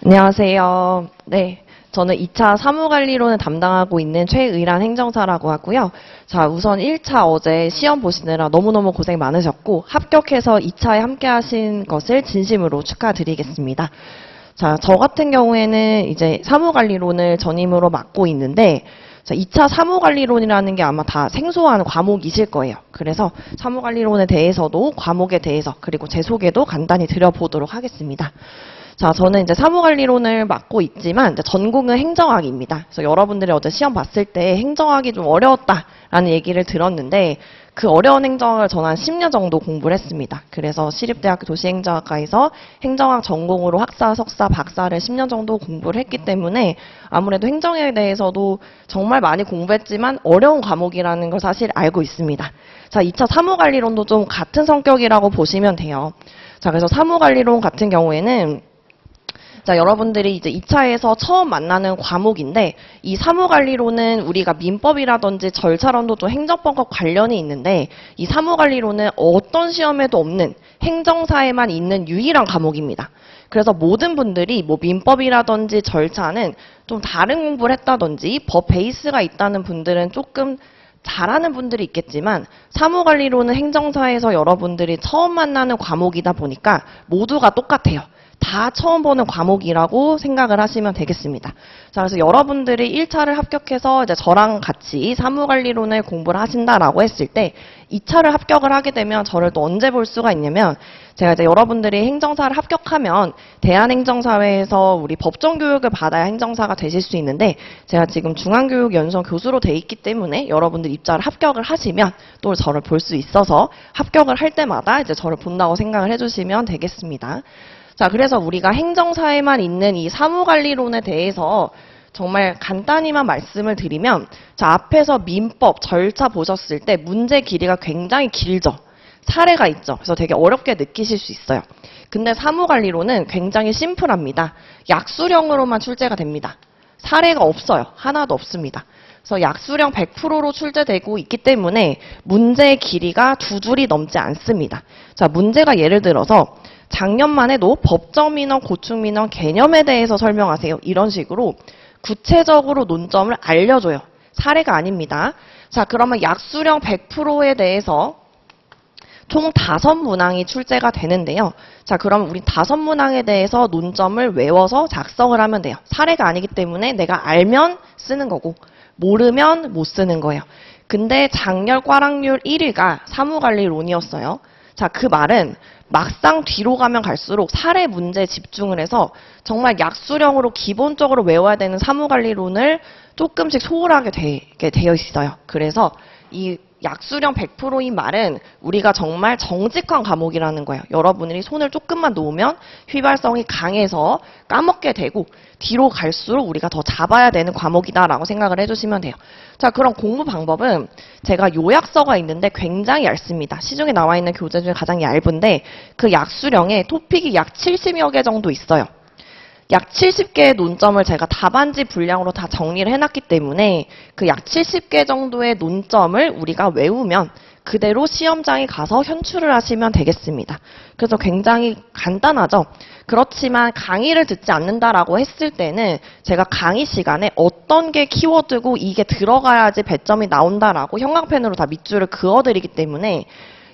안녕하세요. 네. 저는 2차 사무관리론을 담당하고 있는 최의란 행정사라고 하고요. 자, 우선 1차 어제 시험 보시느라 너무너무 고생 많으셨고, 합격해서 2차에 함께 하신 것을 진심으로 축하드리겠습니다. 자, 저 같은 경우에는 이제 사무관리론을 전임으로 맡고 있는데, 자, 2차 사무관리론이라는 게 아마 다 생소한 과목이실 거예요. 그래서 사무관리론에 대해서도 과목에 대해서 그리고 제 소개도 간단히 드려보도록 하겠습니다. 자, 저는 이제 사무관리론을 맡고 있지만 전공은 행정학입니다. 그래서 여러분들이 어제 시험 봤을 때 행정학이 좀 어려웠다라는 얘기를 들었는데 그 어려운 행정학을 저는 한 10년 정도 공부를 했습니다. 그래서 시립대학교 도시행정학과에서 행정학 전공으로 학사, 석사, 박사를 10년 정도 공부를 했기 때문에 아무래도 행정에 대해서도 정말 많이 공부했지만 어려운 과목이라는 걸 사실 알고 있습니다. 자, 2차 사무관리론도 좀 같은 성격이라고 보시면 돼요. 자, 그래서 사무관리론 같은 경우에는 자, 여러분들이 이제 2차에서 처음 만나는 과목인데 이 사무관리론은 우리가 민법이라든지 절차론도 좀 행정법과 관련이 있는데 이 사무관리론은 어떤 시험에도 없는 행정사에만 있는 유일한 과목입니다. 그래서 모든 분들이 뭐 민법이라든지 절차는 좀 다른 공부를 했다든지 법 베이스가 있다는 분들은 조금 잘하는 분들이 있겠지만 사무관리론은 행정사에서 여러분들이 처음 만나는 과목이다 보니까 모두가 똑같아요. 다 처음 보는 과목이라고 생각을 하시면 되겠습니다. 자, 그래서 여러분들이 1차를 합격해서 이제 저랑 같이 사무관리론을 공부를 하신다라고 했을 때 2차를 합격을 하게 되면 저를 또 언제 볼 수가 있냐면 제가 이제 여러분들이 행정사를 합격하면 대한행정사회에서 우리 법정교육을 받아야 행정사가 되실 수 있는데 제가 지금 중앙교육연수원 교수로 돼 있기 때문에 여러분들 입사를 합격을 하시면 또 저를 볼 수 있어서 합격을 할 때마다 이제 저를 본다고 생각을 해주시면 되겠습니다. 자, 그래서 우리가 행정사에만 있는 이 사무관리론에 대해서 정말 간단히만 말씀을 드리면 자, 앞에서 민법, 절차 보셨을 때 문제 길이가 굉장히 길죠. 사례가 있죠. 그래서 되게 어렵게 느끼실 수 있어요. 근데 사무관리론은 굉장히 심플합니다. 약수령으로만 출제가 됩니다. 사례가 없어요. 하나도 없습니다. 그래서 약수령 100%로 출제되고 있기 때문에 문제의 길이가 두 줄이 넘지 않습니다. 자, 문제가 예를 들어서 작년만 해도 법정민원, 고충민원 개념에 대해서 설명하세요. 이런 식으로 구체적으로 논점을 알려줘요. 사례가 아닙니다. 자, 그러면 약수령 100%에 대해서 총 5문항이 출제가 되는데요. 자, 그럼 우리 5문항에 대해서 논점을 외워서 작성을 하면 돼요. 사례가 아니기 때문에 내가 알면 쓰는 거고 모르면 못 쓰는 거예요. 근데 작년 꽈락률 1위가 사무관리론이었어요. 자, 그 말은 막상 뒤로 가면 갈수록 사례 문제에 집중을 해서 정말 약수령으로 기본적으로 외워야 되는 사무관리론을 조금씩 소홀하게 되어 있어요. 그래서 이 약수령 100%인 말은 우리가 정말 정직한 과목이라는 거예요. 여러분들이 손을 조금만 놓으면 휘발성이 강해서 까먹게 되고 뒤로 갈수록 우리가 더 잡아야 되는 과목이다라고 생각을 해주시면 돼요. 자, 그럼 공부 방법은 제가 요약서가 있는데 굉장히 얇습니다. 시중에 나와 있는 교재 중에 가장 얇은데 그 약수령에 토픽이 약 70여 개 정도 있어요. 약 70개의 논점을 제가 답안지 분량으로 다 정리를 해놨기 때문에 그 약 70개 정도의 논점을 우리가 외우면 그대로 시험장에 가서 현출을 하시면 되겠습니다. 그래서 굉장히 간단하죠. 그렇지만 강의를 듣지 않는다라고 했을 때는 제가 강의 시간에 어떤 게 키워드고 이게 들어가야지 배점이 나온다라고 형광펜으로 다 밑줄을 그어드리기 때문에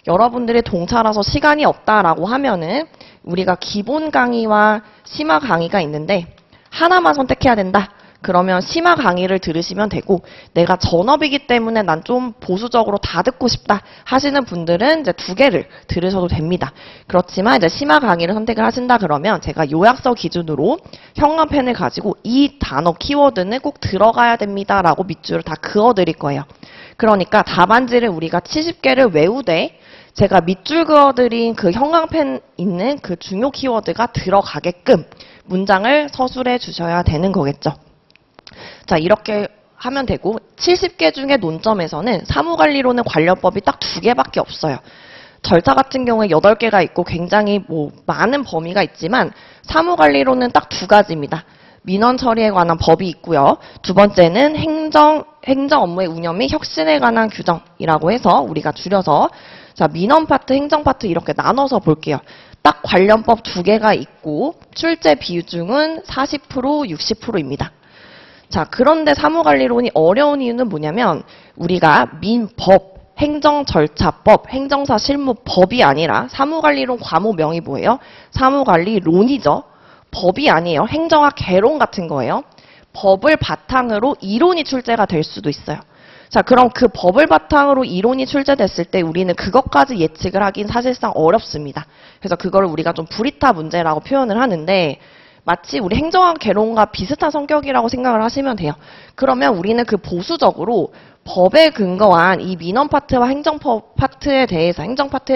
여러분들이 동차라서 시간이 없다라고 하면은 우리가 기본 강의와 심화 강의가 있는데 하나만 선택해야 된다. 그러면 심화 강의를 들으시면 되고 내가 전업이기 때문에 난 좀 보수적으로 다 듣고 싶다 하시는 분들은 이제 2개를 들으셔도 됩니다. 그렇지만 이제 심화 강의를 선택을 하신다 그러면 제가 요약서 기준으로 형광펜을 가지고 이 단어 키워드는 꼭 들어가야 됩니다라고 밑줄을 다 그어드릴 거예요. 그러니까 답안지를 우리가 70개를 외우되 제가 밑줄 그어드린 그 형광펜 있는 그 중요 키워드가 들어가게끔 문장을 서술해 주셔야 되는 거겠죠. 자, 이렇게 하면 되고 70개 중에 논점에서는 사무관리론의 관련법이 딱 2개밖에 없어요. 절차 같은 경우에 8개가 있고 굉장히 많은 범위가 있지만 사무관리론은 딱 2가지입니다. 민원 처리에 관한 법이 있고요. 두 번째는 행정 업무의 운영 및 혁신에 관한 규정이라고 해서 우리가 줄여서 자, 민원 파트, 행정 파트 이렇게 나눠서 볼게요. 딱 관련법 2개가 있고 출제 비중은 40%, 60%입니다. 자, 그런데 사무관리론이 어려운 이유는 뭐냐면 우리가 민법, 행정절차법, 행정사 실무법이 아니라 사무관리론 과목명이 뭐예요? 사무관리론이죠. 법이 아니에요. 행정학 개론 같은 거예요. 법을 바탕으로 이론이 출제가 될 수도 있어요. 자, 그럼 그 법을 바탕으로 이론이 출제됐을 때 우리는 그것까지 예측을 하긴 사실상 어렵습니다. 그래서 그걸 우리가 좀 불이타 문제라고 표현을 하는데 마치 우리 행정학 개론과 비슷한 성격이라고 생각을 하시면 돼요. 그러면 우리는 그 보수적으로 법에 근거한 이 민원 파트와 행정 파트에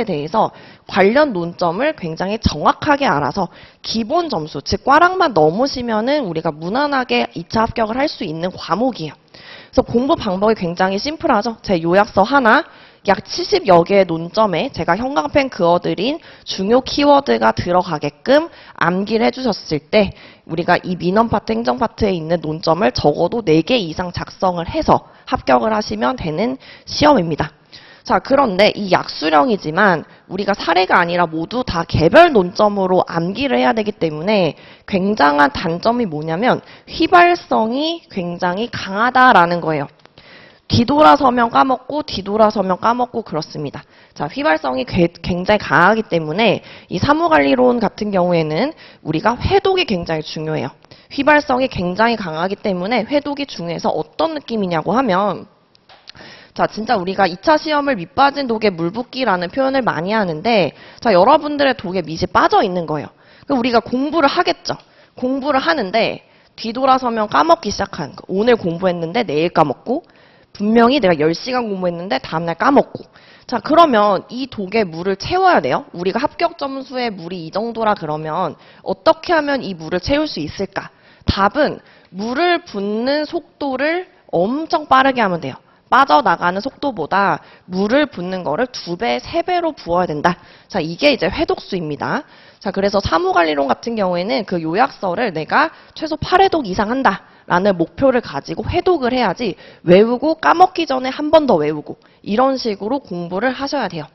대해서 관련 논점을 굉장히 정확하게 알아서 기본 점수, 즉 꽈락만 넘으시면은 우리가 무난하게 2차 합격을 할 수 있는 과목이에요. 그래서 공부 방법이 굉장히 심플하죠. 제 요약서 하나, 약 70여 개의 논점에 제가 형광펜 그어드린 중요 키워드가 들어가게끔 암기를 해주셨을 때 우리가 이 민원 파트, 행정 파트에 있는 논점을 적어도 4개 이상 작성을 해서 합격을 하시면 되는 시험입니다. 자, 그런데 이 약수령이지만 우리가 사례가 아니라 모두 다 개별 논점으로 암기를 해야 되기 때문에 굉장한 단점이 뭐냐면 휘발성이 굉장히 강하다라는 거예요. 뒤돌아서면 까먹고 그렇습니다. 자, 휘발성이 굉장히 강하기 때문에 이 사무관리론 같은 경우에는 우리가 회독이 굉장히 중요해요. 휘발성이 굉장히 강하기 때문에 회독이 중요해서 어떤 느낌이냐고 하면 자, 진짜 우리가 2차 시험을 밑빠진 독에 물 붓기라는 표현을 많이 하는데 자, 여러분들의 독에 밑이 빠져 있는 거예요. 그럼 우리가 공부를 하겠죠. 공부를 하는데 뒤돌아서면 까먹기 시작하는 거. 오늘 공부했는데 내일 까먹고 분명히 내가 10시간 공부했는데 다음날 까먹고. 자, 그러면 이 독에 물을 채워야 돼요. 우리가 합격 점수의 물이 이 정도라 그러면 어떻게 하면 이 물을 채울 수 있을까? 답은 물을 붓는 속도를 엄청 빠르게 하면 돼요. 빠져나가는 속도보다 물을 붓는 거를 2배, 3배로 부어야 된다. 자, 이게 이제 회독수입니다. 자, 그래서 사무관리론 같은 경우에는 그 요약서를 내가 최소 8회독 이상 한다. 라는 목표를 가지고 회독을 해야지 외우고 까먹기 전에 한 번 더 외우고 이런 식으로 공부를 하셔야 돼요.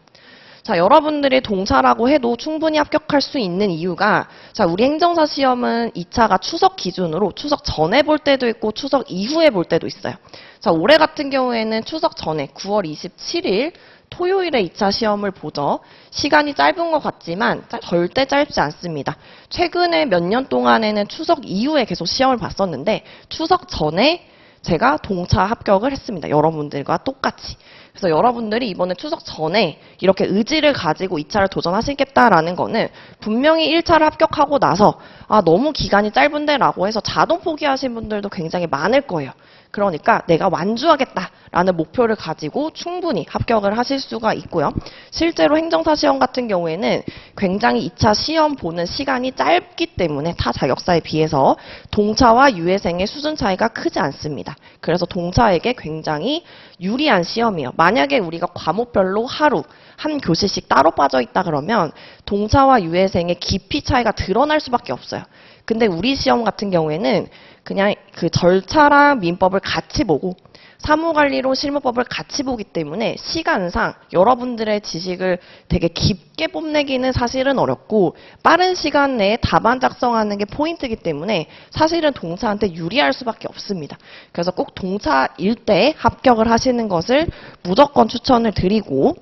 자, 여러분들이 동차라고 해도 충분히 합격할 수 있는 이유가 자, 우리 행정사 시험은 2차가 추석 기준으로 추석 전에 볼 때도 있고 추석 이후에 볼 때도 있어요. 자, 올해 같은 경우에는 추석 전에 9월 27일 토요일에 2차 시험을 보죠. 시간이 짧은 것 같지만 절대 짧지 않습니다. 최근에 몇 년 동안에는 추석 이후에 계속 시험을 봤었는데 추석 전에 제가 동차 합격을 했습니다. 여러분들과 똑같이. 그래서 여러분들이 이번에 추석 전에 이렇게 의지를 가지고 2차를 도전하시겠다라는 거는 분명히 1차를 합격하고 나서 아, 너무 기간이 짧은데 라고 해서 자동 포기하신 분들도 굉장히 많을 거예요. 그러니까 내가 완주하겠다라는 목표를 가지고 충분히 합격을 하실 수가 있고요. 실제로 행정사 시험 같은 경우에는 굉장히 2차 시험 보는 시간이 짧기 때문에 타 자격사에 비해서 동차와 유예생의 수준 차이가 크지 않습니다. 그래서 동차에게 굉장히 유리한 시험이에요. 만약에 우리가 과목별로 하루 한 교시씩 따로 빠져 있다 그러면 동차와 유예생의 깊이 차이가 드러날 수밖에 없어요. 근데 우리 시험 같은 경우에는 그냥 그 절차랑 민법을 같이 보고 사무관리론 실무법을 같이 보기 때문에 시간상 여러분들의 지식을 되게 깊게 뽐내기는 사실은 어렵고 빠른 시간 내에 답안 작성하는 게 포인트이기 때문에 사실은 동차한테 유리할 수밖에 없습니다. 그래서 꼭 동차일 때 합격을 하시는 것을 무조건 추천을 드리고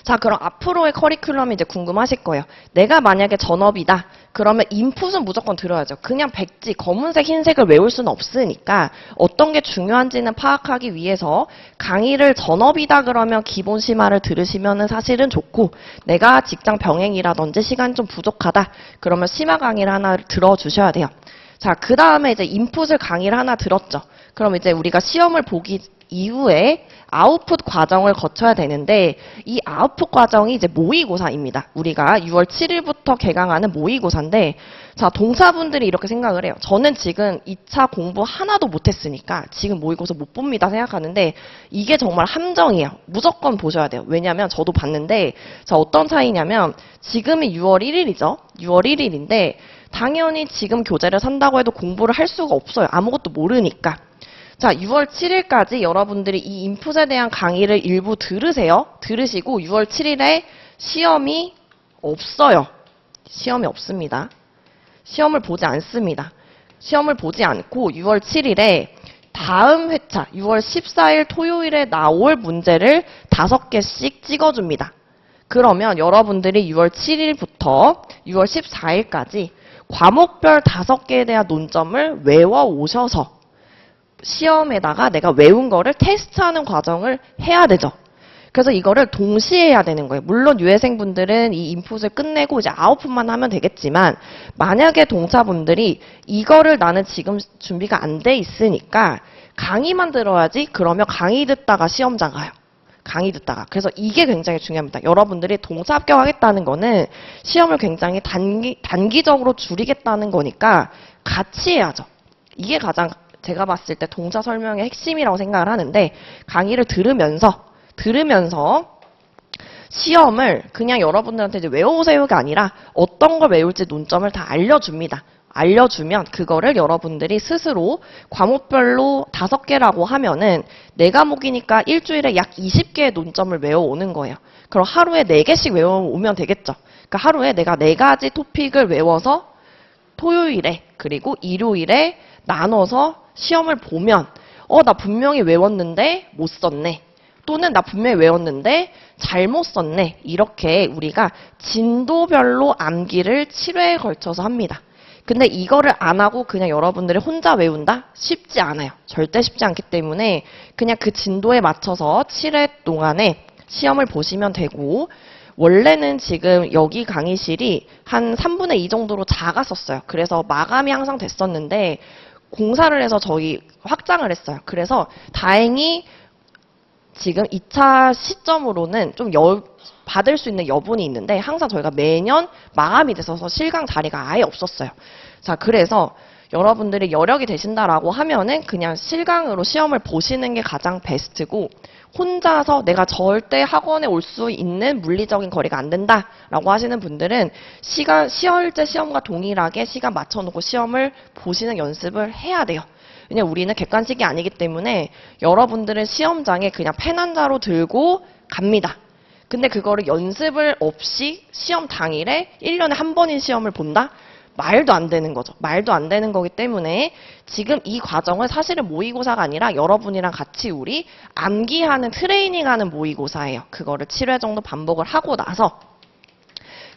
자, 그럼 앞으로의 커리큘럼이 이제 궁금하실 거예요. 내가 만약에 전업이다. 그러면 인풋은 무조건 들어야죠. 그냥 백지, 검은색, 흰색을 외울 수는 없으니까 어떤 게 중요한지는 파악하기 위해서 강의를 전업이다 그러면 기본 심화를 들으시면은 사실은 좋고 내가 직장 병행이라든지 시간이 좀 부족하다. 그러면 심화 강의를 하나 들어주셔야 돼요. 자, 그 다음에 이제 인풋을 강의를 하나 들었죠. 그럼 이제 우리가 시험을 보기 이후에 아웃풋 과정을 거쳐야 되는데 이 아웃풋 과정이 이제 모의고사입니다. 우리가 6월 7일부터 개강하는 모의고사인데 자, 동사분들이 이렇게 생각을 해요. 저는 지금 2차 공부 하나도 못했으니까 지금 모의고사 못 봅니다 생각하는데 이게 정말 함정이에요. 무조건 보셔야 돼요. 왜냐하면 저도 봤는데 자, 어떤 차이냐면 지금이 6월 1일이죠. 6월 1일인데 당연히 지금 교재를 산다고 해도 공부를 할 수가 없어요. 아무것도 모르니까. 자, 6월 7일까지 여러분들이 이 인풋에 대한 강의를 일부 들으세요. 들으시고 6월 7일에 시험이 없어요. 시험이 없습니다. 시험을 보지 않습니다. 시험을 보지 않고 6월 7일에 다음 회차 6월 14일 토요일에 나올 문제를 5개씩 찍어줍니다. 그러면 여러분들이 6월 7일부터 6월 14일까지 과목별 5개에 대한 논점을 외워 오셔서 시험에다가 내가 외운 거를 테스트하는 과정을 해야 되죠. 그래서 이거를 동시에 해야 되는 거예요. 물론 유해생분들은 이 인풋을 끝내고 이제 아웃풋만 하면 되겠지만 만약에 동차분들이 이거를 나는 지금 준비가 안 돼 있으니까 강의만 들어야지 그러면 강의 듣다가 시험장 가요. 강의 듣다가. 그래서 이게 굉장히 중요합니다. 여러분들이 동차 합격하겠다는 거는 시험을 굉장히 단기적으로 줄이겠다는 거니까 같이 해야죠. 이게 가장 제가 봤을 때 동차 설명의 핵심이라고 생각을 하는데 강의를 들으면서 시험을 그냥 여러분들한테 이제 외워오세요가 아니라 어떤 걸 외울지 논점을 다 알려줍니다. 알려주면 그거를 여러분들이 스스로 과목별로 5개라고 하면은 4과목이니까 일주일에 약 20개의 논점을 외워오는 거예요. 그럼 하루에 4개씩 외워오면 되겠죠. 그러니까 하루에 내가 4가지 토픽을 외워서 토요일에 그리고 일요일에 나눠서 시험을 보면 나 분명히 외웠는데 못 썼네. 또는 나 분명히 외웠는데 잘못 썼네. 이렇게 우리가 진도별로 암기를 7회에 걸쳐서 합니다. 근데 이거를 안 하고 그냥 여러분들이 혼자 외운다? 쉽지 않아요. 절대 쉽지 않기 때문에 그냥 그 진도에 맞춰서 7회 동안에 시험을 보시면 되고 원래는 지금 여기 강의실이 한 3분의 2 정도로 작았었어요. 그래서 마감이 항상 됐었는데 공사를 해서 저희 확장을 했어요. 그래서 다행히 지금 2차 시점으로는 좀 받을 수 있는 여분이 있는데 항상 저희가 매년 마감이 됐어서 실강 자리가 아예 없었어요. 자, 그래서 여러분들이 여력이 되신다라고 하면은 그냥 실강으로 시험을 보시는 게 가장 베스트고 혼자서 내가 절대 학원에 올 수 있는 물리적인 거리가 안 된다라고 하시는 분들은 실제 시험과 동일하게 시간 맞춰놓고 시험을 보시는 연습을 해야 돼요. 왜냐면 우리는 객관식이 아니기 때문에 여러분들은 시험장에 그냥 펜 한 자로 들고 갑니다. 근데 그거를 연습을 없이 시험 당일에 1년에 한 번인 시험을 본다? 말도 안 되는 거죠. 말도 안 되는 거기 때문에 지금 이 과정은 사실은 모의고사가 아니라 여러분이랑 같이 우리 암기하는 트레이닝하는 모의고사예요. 그거를 7회 정도 반복을 하고 나서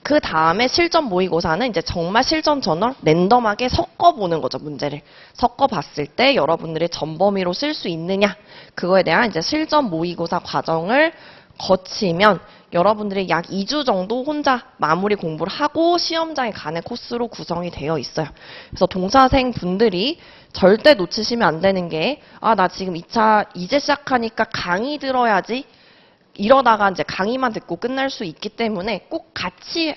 그 다음에 실전 모의고사는 이제 정말 실전 전월 랜덤하게 섞어보는 거죠, 문제를. 섞어봤을 때 여러분들이 전범위로 쓸 수 있느냐, 그거에 대한 이제 실전 모의고사 과정을 거치면 여러분들이 약 2주 정도 혼자 마무리 공부를 하고 시험장에 가는 코스로 구성이 되어 있어요. 그래서 동사생 분들이 절대 놓치시면 안 되는 게, 나 지금 2차 이제 시작하니까 강의 들어야지. 이러다가 이제 강의만 듣고 끝날 수 있기 때문에 꼭 같이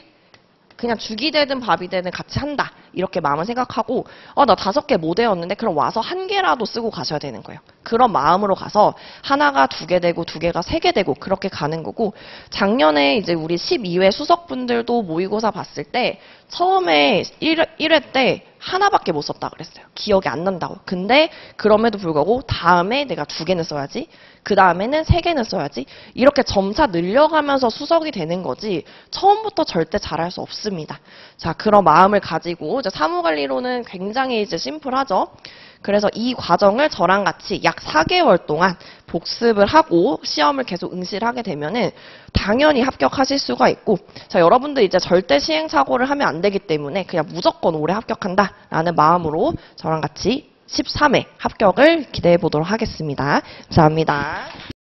그냥 죽이 되든 밥이 되든 같이 한다. 이렇게 마음을 생각하고 나 5개 못 외웠는데 그럼 와서 1개라도 쓰고 가셔야 되는 거예요. 그런 마음으로 가서 하나가 2개 되고 2개가 3개 되고 그렇게 가는 거고 작년에 이제 우리 12회 수석분들도 모의고사 봤을 때 처음에 1회 때 하나밖에 못 썼다 그랬어요. 기억이 안 난다고. 근데 그럼에도 불구하고 다음에 내가 2개는 써야지. 그 다음에는 3개는 써야지. 이렇게 점차 늘려가면서 수석이 되는 거지 처음부터 절대 잘할 수 없습니다. 자, 그런 마음을 가지고 이제 사무관리로는 굉장히 이제 심플하죠. 그래서 이 과정을 저랑 같이 약 4개월 동안 복습을 하고 시험을 계속 응시를 하게 되면은 당연히 합격하실 수가 있고, 자, 여러분들 이제 절대 시행착오를 하면 안 되기 때문에 그냥 무조건 올해 합격한다라는 마음으로 저랑 같이 13회 합격을 기대해 보도록 하겠습니다. 감사합니다.